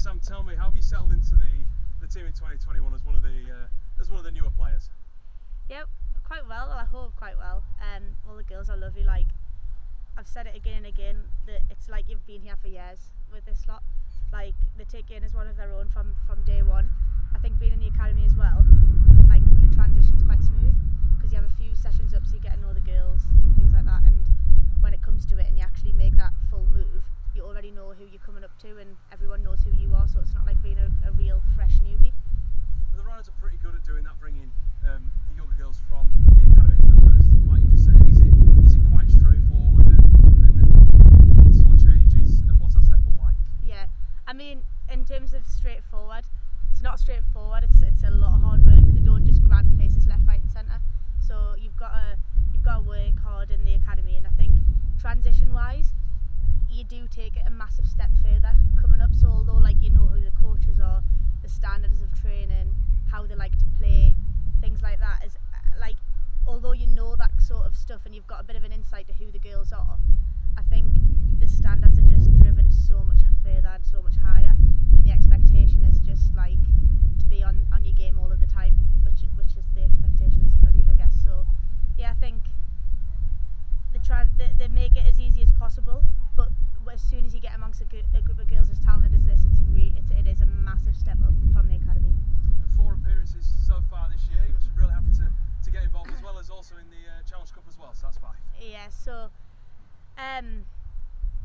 Sam, tell me, how have you settled into the team in 2021 as one of the newer players? Yep, quite well. Well, I hope quite well. All the girls are lovely. Like I've said it again and again, that it's like you've been here for years with this lot. Like they take you in as one of their own from day one. I think being in the academy as well, like the transition's quite smooth because you have a few sessions up, so you get to know the girls, things like that. And when it comes to it, and you actually make that full move, you already know who you're coming up to, and everyone knows who you are. So it's not like being a real fresh newbie. The Rhinos are pretty good at doing that, bringing the younger girls from the academy into the first team. Like you just said, is it quite straightforward, and what sort of changes, and what's that step up like? Yeah, I mean, in terms of straightforward, it's not straightforward. It's a lot of hard work. They don't just grab places left, right, and centre. So you've got to work hard in the academy, and I think transition-wise, you do take it a massive step further coming up. So although like you know who the coaches are, the standards of training, how they like to play, things like that, is like although you know that sort of stuff and you've got a bit of an insight to who the girls are, I think the standards are just driven so much further and so much higher, and the expectation is just like to be on your game all of the time, which is the expectation in Super League, I guess. So yeah, I think they make it as easy as possible, but as soon as you get amongst a group of girls as talented as this, it is a massive step up from the academy. And 4 appearances so far this year. You must be really happy to get involved, as well as also in the Challenge Cup as well. So that's 5. Yeah. So,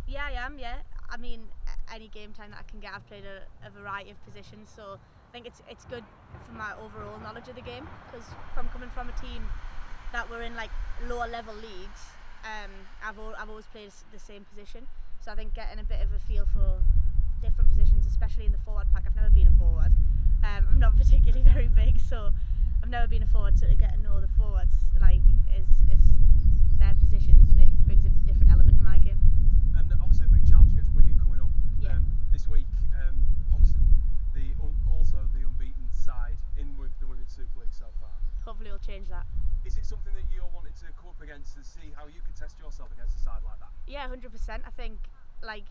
yeah, I am. Yeah. I mean, any game time that I can get, I've played a variety of positions. So I think it's good for my overall knowledge of the game, because from coming from a team that were in like lower level leagues, I've always played the same position. So I think getting a bit of a feel for different positions, especially in the forward pack. I've never been a forward. I'm not particularly very big, so I've never been a forward. So to get to know the forwards, like, is their positions brings a different element to my game. And obviously a big challenge against Wigan coming up this week. Obviously also the unbeaten side in the Women's Super League so far. Hopefully we'll change that. Is it something that you're wanting to come up against to see how you can test yourself against a side like that? Yeah, 100%. I think, like,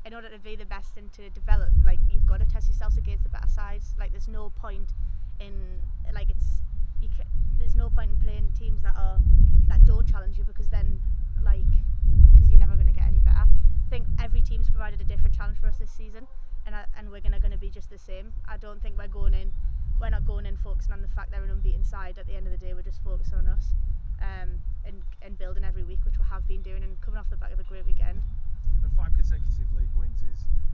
in order to be the best and to develop, like, you've got to test yourselves against the better sides. Like, there's no point in there's no point in playing teams that don't challenge you, because you're never going to get any better. I think every team's provided a different challenge for us this season, and we're going to be just the same. I don't think we're not going in focusing on the fact they're an unbeaten side. At the end of the day, we're just focusing on us, and building every week, which we have been doing, and coming off the back of a great weekend. And 5 consecutive league wins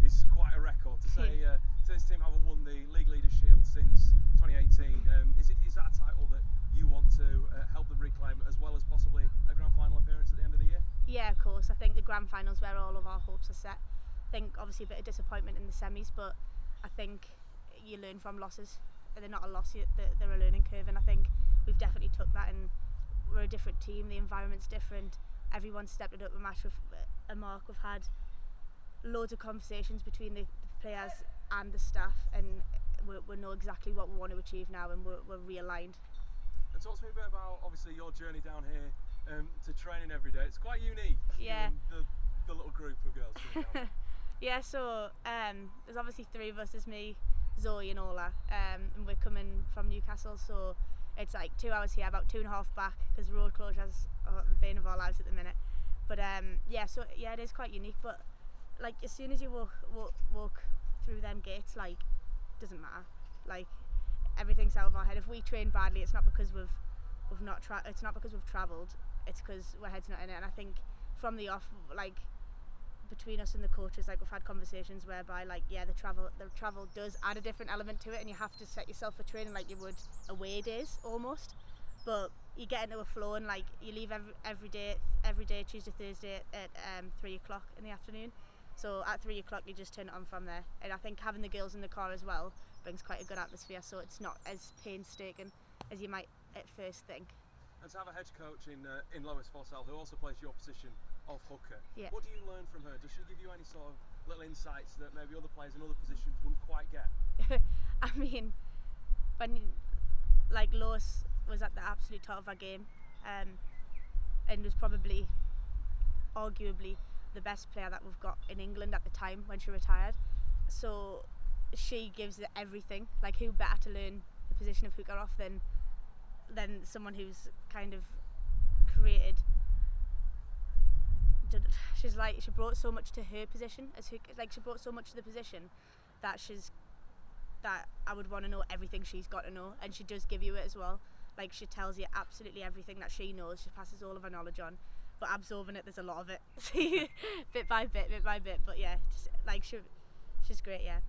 is quite a record. To say this team haven't won the League Leaders Shield since 2018, is that a title that you want to help them reclaim, as well as possibly a grand final appearance at the end of the year? Yeah, of course. I think the grand final's where all of our hopes are set. I think obviously a bit of disappointment in the semis, but I think you learn from losses. They're not a loss, they're a learning curve, and I think we've definitely took that, and we're a different team, the environment's different, everyone's stepped it up a match with a mark. We've had loads of conversations between the players and the staff, and we know exactly what we want to achieve now, and we're realigned. And talk to me a bit about obviously your journey down here to training every day. It's quite unique. Yeah. The little group of girls coming down. Yeah, so there's obviously 3 of us. There's me, Zoe and Ola, and we're coming from Newcastle, so it's like 2 hours here, about 2.5 back, because road closures are the bane of our lives at the minute. But it is quite unique, but like as soon as you walk through them gates, like, doesn't matter, like everything's out of our head. If we train badly, it's not because it's not because we've travelled, it's because our head's not in it. And I think from the off, like, between us and the coaches, like, we've had conversations whereby, like, yeah, the travel does add a different element to it, and you have to set yourself for training like you would away days almost, but you get into a flow, and like you leave every day Tuesday, Thursday at 3 o'clock in the afternoon. So at 3 o'clock you just turn it on from there, and I think having the girls in the car as well brings quite a good atmosphere, so it's not as painstaking as you might at first think. And to have a head coach in Lois Forsell, who also plays your position of hooker, yeah. What do you learn from her? Does she give you any sort of little insights that maybe other players in other positions wouldn't quite get? I mean, when Lois was at the absolute top of her game, and was probably arguably the best player that we've got in England at the time when she retired. So she gives it everything. Like, who better to learn the position of hooker off than someone who's kind of created. She's like, she brought so much to her position as hooker. Like, she brought so much to the position that I would want to know everything she's got to know, and she does give you it as well. Like, she tells you absolutely everything that she knows. She passes all of her knowledge on, but absorbing it, there's a lot of it. Bit by bit. But yeah, just, like, she's great, yeah.